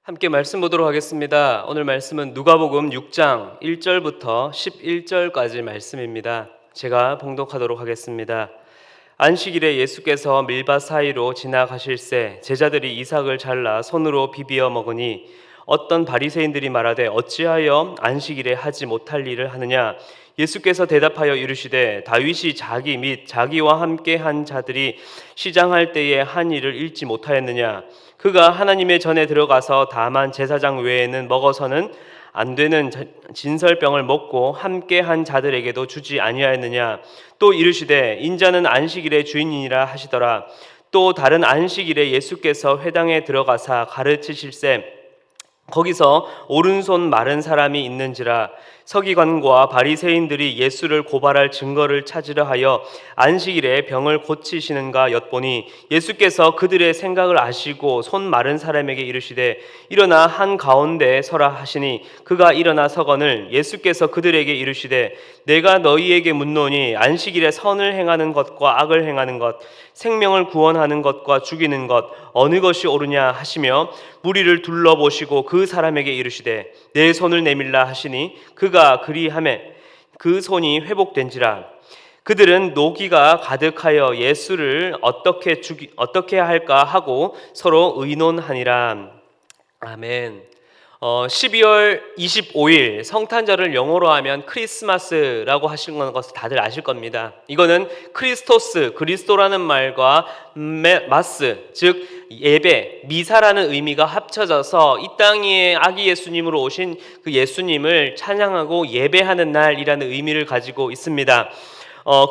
함께 말씀 보도록 하겠습니다. 오늘 말씀은 누가복음 6장 1절부터 11절까지 말씀입니다. 제가 봉독하도록 하겠습니다. 안식일에 예수께서 밀밭 사이로 지나가실새 제자들이 이삭을 잘라 손으로 비비어 먹으니 어떤 바리새인들이 말하되 어찌하여 안식일에 하지 못할 일을 하느냐. 예수께서 대답하여 이르시되 다윗이 자기 및 자기와 함께 한 자들이 시장할 때에 한 일을 잃지 못하였느냐. 그가 하나님의 전에 들어가서 다만 제사장 외에는 먹어서는 안 되는 진설병을 먹고 함께 한 자들에게도 주지 아니하였느냐. 또 이르시되 인자는 안식일의 주인이니라 하시더라. 또 다른 안식일에 예수께서 회당에 들어가사 가르치실새 거기서 오른손 마른 사람이 있는지라. 서기관과 바리새인들이 예수를 고발할 증거를 찾으려 하여 안식일에 병을 고치시는가 엿보니 예수께서 그들의 생각을 아시고 손 마른 사람에게 이르시되 일어나 한 가운데 서라 하시니 그가 일어나 서거늘 예수께서 그들에게 이르시되 내가 너희에게 묻노니 안식일에 선을 행하는 것과 악을 행하는 것 생명을 구원하는 것과 죽이는 것 어느 것이 옳으냐 하시며 무리를 둘러보시고 그 사람에게 이르시되 내 손을 내밀라 하시니 그가 그리하매 그 손이 회복된지라. 그들은 노기가 가득하여 예수를 어떻게 할까 하고 서로 의논하니라. 아멘. 12월 25일 성탄절을 영어로 하면 크리스마스라고 하시는 것을 다들 아실 겁니다. 이거는 크리스토스, 그리스도라는 말과 마스, 즉 예배, 미사라는 의미가 합쳐져서 이 땅에 아기 예수님으로 오신 그 예수님을 찬양하고 예배하는 날이라는 의미를 가지고 있습니다.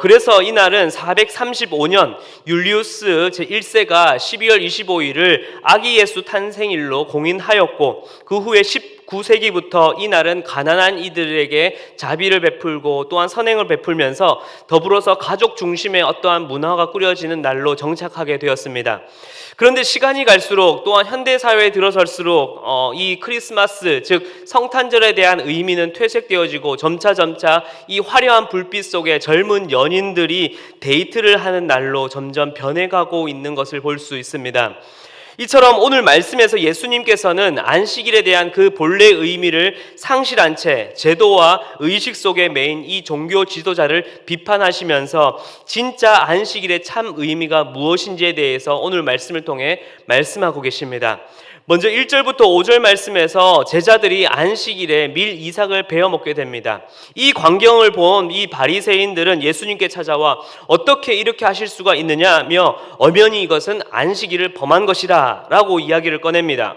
그래서 이날은 435년 율리우스 제1세가 12월 25일을 아기 예수 탄생일로 공인하였고 그 후에 19세기부터 이날은 가난한 이들에게 자비를 베풀고 또한 선행을 베풀면서 더불어서 가족 중심의 어떠한 문화가 꾸려지는 날로 정착하게 되었습니다. 그런데 시간이 갈수록 또한 현대사회에 들어설수록 이 크리스마스 즉 성탄절에 대한 의미는 퇴색되어지고 점차 이 화려한 불빛 속에 젊은 연인들이 데이트를 하는 날로 점점 변해가고 있는 것을 볼 수 있습니다. 이처럼 오늘 말씀에서 예수님께서는 안식일에 대한 그 본래의 의미를 상실한 채 제도와 의식 속에 매인 이 종교 지도자를 비판하시면서 진짜 안식일의 참 의미가 무엇인지에 대해서 오늘 말씀을 통해 말씀하고 계십니다. 먼저 1절부터 5절 말씀에서 제자들이 안식일에 밀 이삭을 베어 먹게 됩니다. 이 광경을 본 이 바리새인들은 예수님께 찾아와 어떻게 이렇게 하실 수가 있느냐며 엄연히 이것은 안식일을 범한 것이라 라고 이야기를 꺼냅니다.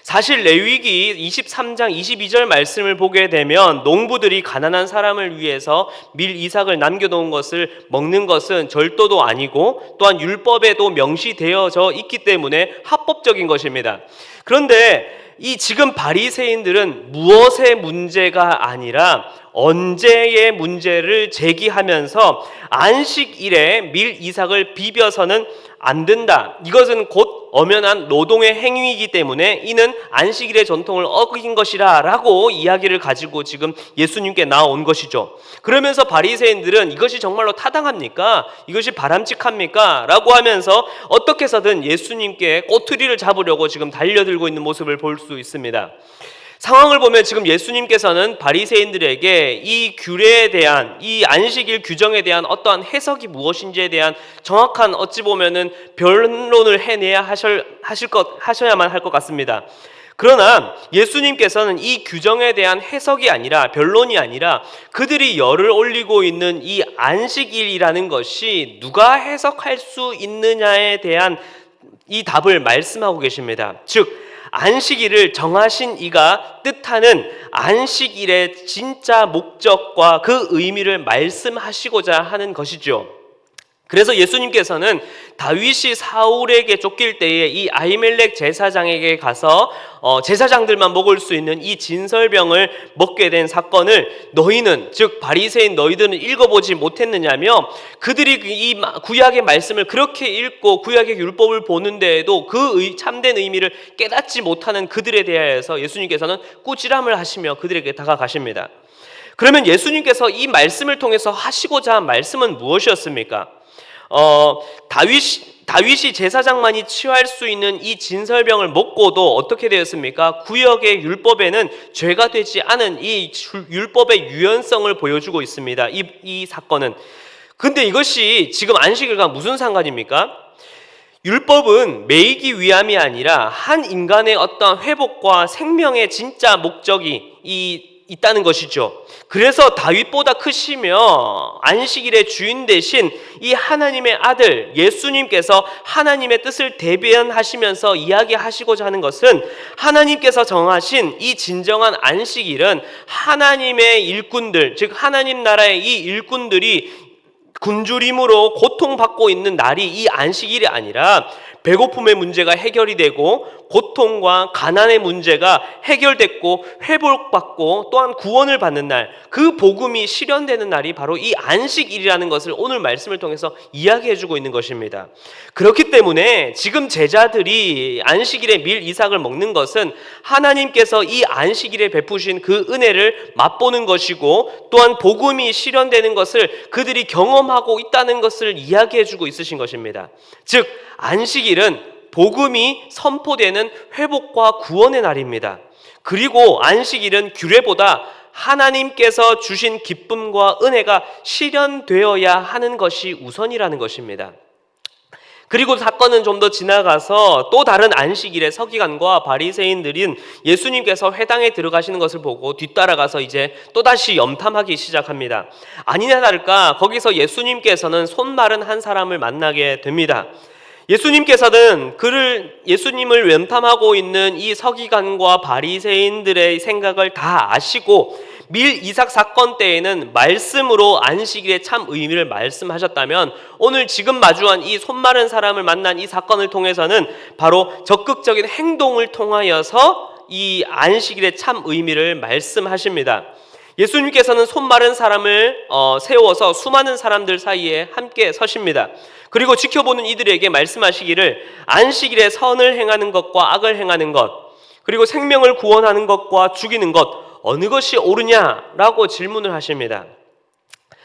사실 레위기 23장 22절 말씀을 보게 되면 농부들이 가난한 사람을 위해서 밀 이삭을 남겨놓은 것을 먹는 것은 절도도 아니고 또한 율법에도 명시되어져 있기 때문에 합법적인 것입니다. 그런데 이 지금 바리새인들은 무엇의 문제가 아니라 언제의 문제를 제기하면서 안식일에 밀 이삭을 비벼서는 안 된다. 이것은 곧 엄연한 노동의 행위이기 때문에 이는 안식일의 전통을 어긴 것이라 라고 이야기를 가지고 지금 예수님께 나온 것이죠. 그러면서 바리새인들은 이것이 정말로 타당합니까? 이것이 바람직합니까? 라고 하면서 어떻게 해서든 예수님께 꼬투리를 잡으려고 지금 달려들고 있는 모습을 볼 수 있습니다. 상황을 보면 지금 예수님께서는 바리새인들에게 이 규례에 대한 이 안식일 규정에 대한 어떠한 해석이 무엇인지에 대한 정확한 어찌 보면은 변론을 해내야 하셔야만 할 것 같습니다. 그러나 예수님께서는 이 규정에 대한 해석이 아니라 변론이 아니라 그들이 열을 올리고 있는 이 안식일이라는 것이 누가 해석할 수 있느냐에 대한 이 답을 말씀하고 계십니다. 즉 안식일을 정하신 이가 뜻하는 안식일의 진짜 목적과 그 의미를 말씀하시고자 하는 것이죠. 그래서 예수님께서는 다윗이 사울에게 쫓길 때에 이 아히멜렉 제사장에게 가서 제사장들만 먹을 수 있는 이 진설병을 먹게 된 사건을 너희는 즉 바리새인 너희들은 읽어보지 못했느냐며 그들이 이 구약의 말씀을 그렇게 읽고 구약의 율법을 보는 데에도 그 참된 의미를 깨닫지 못하는 그들에 대하여서 예수님께서는 꾸지람을 하시며 그들에게 다가가십니다. 그러면 예수님께서 이 말씀을 통해서 하시고자 한 말씀은 무엇이었습니까? 다윗이 제사장만이 취할 수 있는 이 진설병을 먹고도 어떻게 되었습니까? 구역의 율법에는 죄가 되지 않은 이 율법의 유연성을 보여주고 있습니다. 이 사건은. 근데 이것이 지금 안식일과 무슨 상관입니까? 율법은 매이기 위함이 아니라 한 인간의 어떤 회복과 생명의 진짜 목적이 있다는 것이죠. 그래서 다윗보다 크시며 안식일의 주인 되신 이 하나님의 아들 예수님께서 하나님의 뜻을 대변하시면서 이야기하시고자 하는 것은 하나님께서 정하신 이 진정한 안식일은 하나님의 일꾼들, 즉 하나님 나라의 이 일꾼들이 굶주림으로 고통받고 있는 날이 이 안식일이 아니라 배고픔의 문제가 해결이 되고 고통과 가난의 문제가 해결됐고 회복받고 또한 구원을 받는 날, 그 복음이 실현되는 날이 바로 이 안식일이라는 것을 오늘 말씀을 통해서 이야기해주고 있는 것입니다. 그렇기 때문에 지금 제자들이 안식일에 밀 이삭을 먹는 것은 하나님께서 이 안식일에 베푸신 그 은혜를 맛보는 것이고 또한 복음이 실현되는 것을 그들이 경험하고 있다는 것을 이야기해주고 있으신 것입니다. 즉 안식일은 복음이 선포되는 회복과 구원의 날입니다. 그리고 안식일은 규례보다 하나님께서 주신 기쁨과 은혜가 실현되어야 하는 것이 우선이라는 것입니다. 그리고 사건은 좀 더 지나가서 또 다른 안식일에 서기관과 바리새인들인 예수님께서 회당에 들어가시는 것을 보고 뒤따라가서 이제 또다시 염탐하기 시작합니다. 아니나 다를까 거기서 예수님께서는 손 마른 한 사람을 만나게 됩니다. 예수님께서는 예수님을 염탐하고 있는 이 서기관과 바리새인들의 생각을 다 아시고 밀 이삭 사건 때에는 말씀으로 안식일의 참 의미를 말씀하셨다면 오늘 지금 마주한 이 손 마른 사람을 만난 이 사건을 통해서는 바로 적극적인 행동을 통하여서 이 안식일의 참 의미를 말씀하십니다. 예수님께서는 손 마른 사람을 세워서 수많은 사람들 사이에 함께 서십니다. 그리고 지켜보는 이들에게 말씀하시기를 안식일에 선을 행하는 것과 악을 행하는 것, 그리고 생명을 구원하는 것과 죽이는 것 어느 것이 옳으냐라고 질문을 하십니다.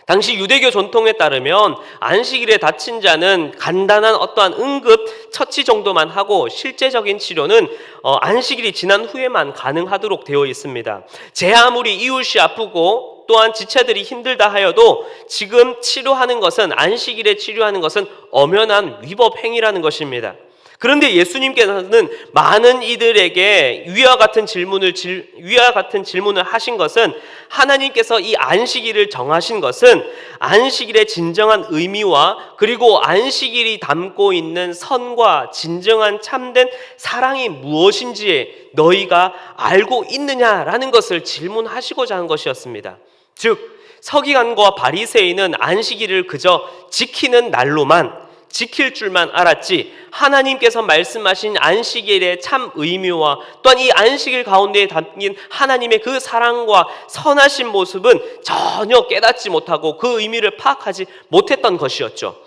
당시 유대교 전통에 따르면 안식일에 다친 자는 간단한 어떠한 응급 처치 정도만 하고 실제적인 치료는 안식일이 지난 후에만 가능하도록 되어 있습니다. 제 아무리 이웃이 아프고 또한 지체들이 힘들다 하여도 지금 치료하는 것은 안식일에 치료하는 것은 엄연한 위법 행위라는 것입니다. 그런데 예수님께서는 많은 이들에게 위와 같은 질문을 하신 것은 하나님께서 이 안식일을 정하신 것은 안식일의 진정한 의미와 그리고 안식일이 담고 있는 선과 진정한 참된 사랑이 무엇인지 너희가 알고 있느냐라는 것을 질문하시고자 한 것이었습니다. 즉 서기관과 바리새인은 안식일을 그저 지키는 날로만 지킬 줄만 알았지 하나님께서 말씀하신 안식일의 참 의미와 또한 이 안식일 가운데에 담긴 하나님의 그 사랑과 선하신 모습은 전혀 깨닫지 못하고 그 의미를 파악하지 못했던 것이었죠.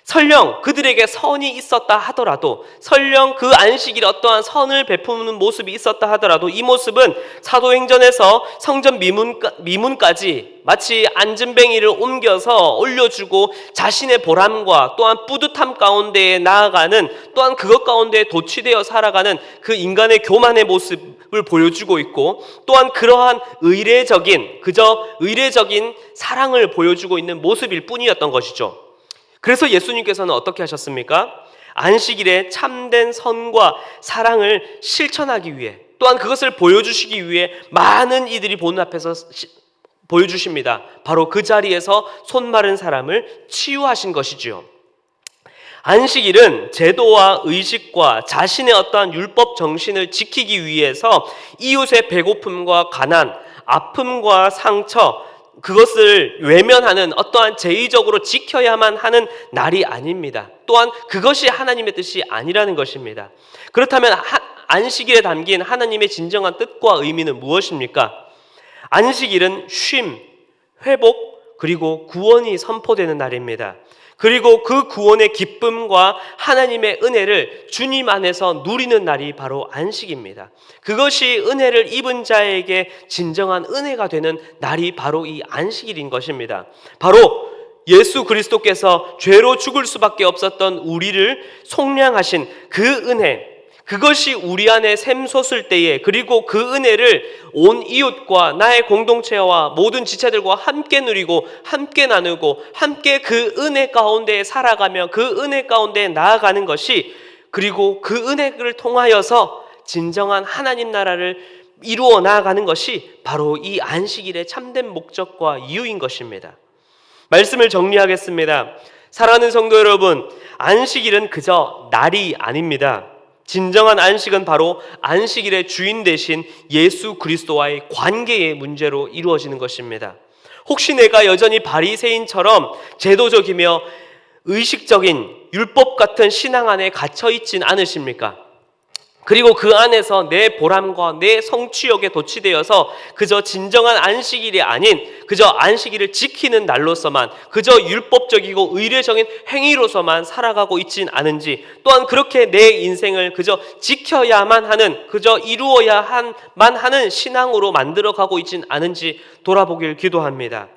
설령 그들에게 선이 있었다 하더라도 설령 그 안식일에 어떠한 선을 베푸는 모습이 있었다 하더라도 이 모습은 사도행전에서 성전 미문까지 마치 안전뱅이를 옮겨서 올려주고 자신의 보람과 또한 뿌듯함 가운데에 나아가는 또한 그것 가운데 도취되어 살아가는 그 인간의 교만의 모습을 보여주고 있고 또한 그러한 그저 의례적인 사랑을 보여주고 있는 모습일 뿐이었던 것이죠. 그래서 예수님께서는 어떻게 하셨습니까? 안식일에 참된 선과 사랑을 실천하기 위해 또한 그것을 보여주시기 위해 많은 이들이 보는 앞에서 보여주십니다. 바로 그 자리에서 손 마른 사람을 치유하신 것이지요. 안식일은 제도와 의식과 자신의 어떠한 율법 정신을 지키기 위해서 이웃의 배고픔과 가난, 아픔과 상처 그것을 외면하는 어떠한 제의적으로 지켜야만 하는 날이 아닙니다. 또한 그것이 하나님의 뜻이 아니라는 것입니다. 그렇다면 안식일에 담긴 하나님의 진정한 뜻과 의미는 무엇입니까? 안식일은 쉼, 회복, 그리고 구원이 선포되는 날입니다. 그리고 그 구원의 기쁨과 하나님의 은혜를 주님 안에서 누리는 날이 바로 안식입니다. 그것이 은혜를 입은 자에게 진정한 은혜가 되는 날이 바로 이 안식일인 것입니다. 바로 예수 그리스도께서 죄로 죽을 수밖에 없었던 우리를 속량하신 그 은혜, 그것이 우리 안에 샘솟을 때에, 그리고 그 은혜를 온 이웃과 나의 공동체와 모든 지체들과 함께 누리고 함께 나누고 함께 그 은혜 가운데 살아가며 그 은혜 가운데 나아가는 것이, 그리고 그 은혜를 통하여서 진정한 하나님 나라를 이루어 나아가는 것이 바로 이 안식일의 참된 목적과 이유인 것입니다. 말씀을 정리하겠습니다. 사랑하는 성도 여러분, 안식일은 그저 날이 아닙니다. 진정한 안식은 바로 안식일의 주인 되신 예수 그리스도와의 관계의 문제로 이루어지는 것입니다. 혹시 내가 여전히 바리새인처럼 제도적이며 의식적인 율법 같은 신앙 안에 갇혀 있진 않으십니까? 그리고 그 안에서 내 보람과 내 성취욕에 도취되어서 그저 진정한 안식일이 아닌 그저 안식일을 지키는 날로서만, 그저 율법적이고 의례적인 행위로서만 살아가고 있진 않은지, 또한 그렇게 내 인생을 그저 지켜야만 하는, 그저 이루어야만 하는 신앙으로 만들어가고 있진 않은지 돌아보길 기도합니다.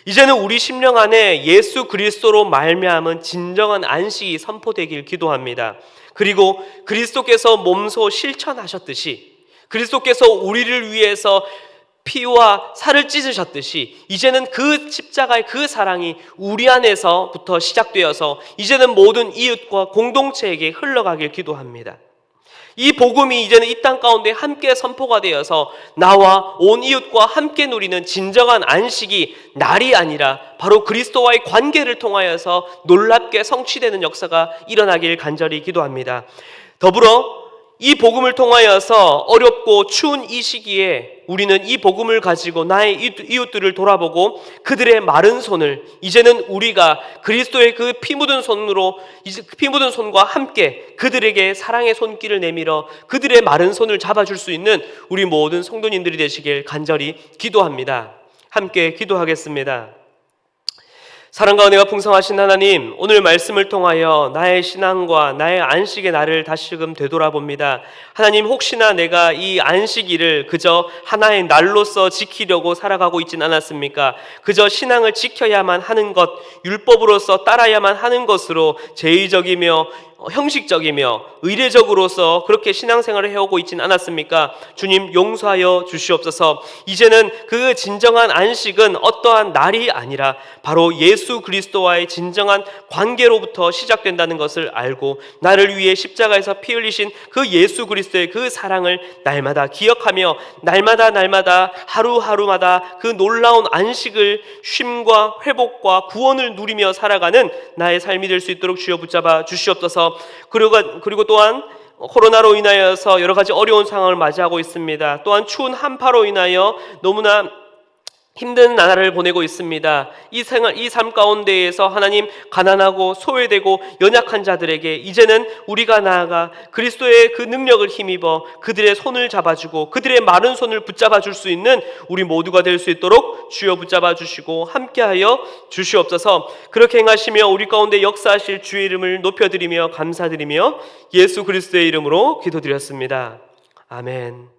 이제는 우리 심령 안에 예수 그리스도로 말미암은 진정한 안식이 선포되길 기도합니다. 그리고 그리스도께서 몸소 실천하셨듯이, 그리스도께서 우리를 위해서 피와 살을 찢으셨듯이, 이제는 그 십자가의 그 사랑이 우리 안에서부터 시작되어서 이제는 모든 이웃과 공동체에게 흘러가길 기도합니다. 이 복음이 이제는 이 땅 가운데 함께 선포가 되어서 나와 온 이웃과 함께 누리는 진정한 안식이 날이 아니라 바로 그리스도와의 관계를 통하여서 놀랍게 성취되는 역사가 일어나길 간절히 기도합니다. 더불어 이 복음을 통하여서 어렵고 추운 이 시기에 우리는 이 복음을 가지고 나의 이웃들을 돌아보고 그들의 마른 손을, 이제는 우리가 그리스도의 그 피 묻은 손으로, 피 묻은 손과 함께 그들에게 사랑의 손길을 내밀어 그들의 마른 손을 잡아줄 수 있는 우리 모든 성도님들이 되시길 간절히 기도합니다. 함께 기도하겠습니다. 사랑과 은혜가 풍성하신 하나님, 오늘 말씀을 통하여 나의 신앙과 나의 안식의 날을 다시금 되돌아봅니다. 하나님, 혹시나 내가 이 안식일을 그저 하나의 날로서 지키려고 살아가고 있진 않았습니까? 그저 신앙을 지켜야만 하는 것, 율법으로서 따라야만 하는 것으로 제의적이며 형식적이며 의례적으로서 그렇게 신앙생활을 해오고 있진 않았습니까? 주님, 용서하여 주시옵소서. 이제는 그 진정한 안식은 어떠한 날이 아니라 바로 예수 그리스도와의 진정한 관계로부터 시작된다는 것을 알고, 나를 위해 십자가에서 피 흘리신 그 예수 그리스도의 그 사랑을 날마다 기억하며 날마다 하루하루마다 그 놀라운 안식을, 쉼과 회복과 구원을 누리며 살아가는 나의 삶이 될 수 있도록 주여 붙잡아 주시옵소서. 그리고 또한 코로나로 인하여서 여러 가지 어려운 상황을 맞이하고 있습니다. 또한 추운 한파로 인하여 너무나 힘든 나날을 보내고 있습니다. 이 삶 가운데에서 하나님, 가난하고 소외되고 연약한 자들에게 이제는 우리가 나아가 그리스도의 그 능력을 힘입어 그들의 손을 잡아주고 그들의 마른 손을 붙잡아 줄 수 있는 우리 모두가 될 수 있도록 주여 붙잡아 주시고 함께하여 주시옵소서. 그렇게 행하시며 우리 가운데 역사하실 주의 이름을 높여드리며 감사드리며 예수 그리스도의 이름으로 기도드렸습니다. 아멘.